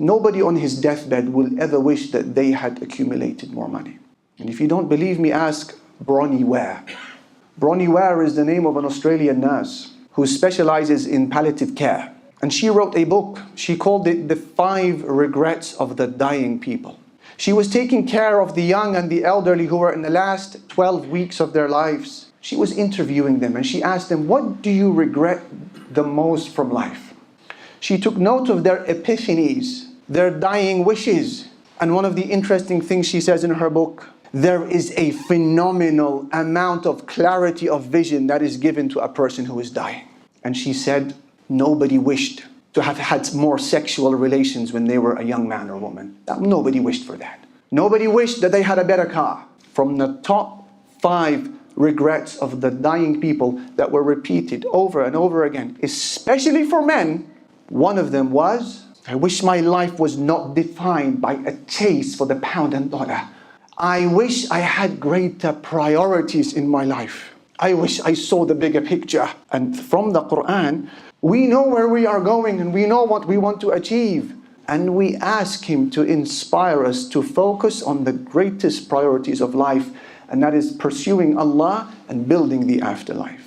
nobody on his deathbed will ever wish that they had accumulated more money. And if you don't believe me, ask Bronnie Ware. Bronnie Ware is the name of an Australian nurse who specializes in palliative care. And she wrote a book. She called it The 5 Regrets of the Dying People. She was taking care of the young and the elderly who were in the last 12 weeks of their lives. She was interviewing them and she asked them, what do you regret the most from life? She took note of their epiphanies, their dying wishes. And one of the interesting things she says in her book, there is a phenomenal amount of clarity of vision that is given to a person who is dying. And she said, nobody wished to have had more sexual relations when they were a young man or woman. Nobody wished for that. Nobody wished that they had a better car. From the top 5 regrets of the dying people that were repeated over and over again, especially for men, one of them was, I wish my life was not defined by a chase for the pound and dollar. I wish I had greater priorities in my life. I wish I saw the bigger picture. And from the Quran, we know where we are going and we know what we want to achieve. And we ask Him to inspire us to focus on the greatest priorities of life, and that is pursuing Allah and building the afterlife.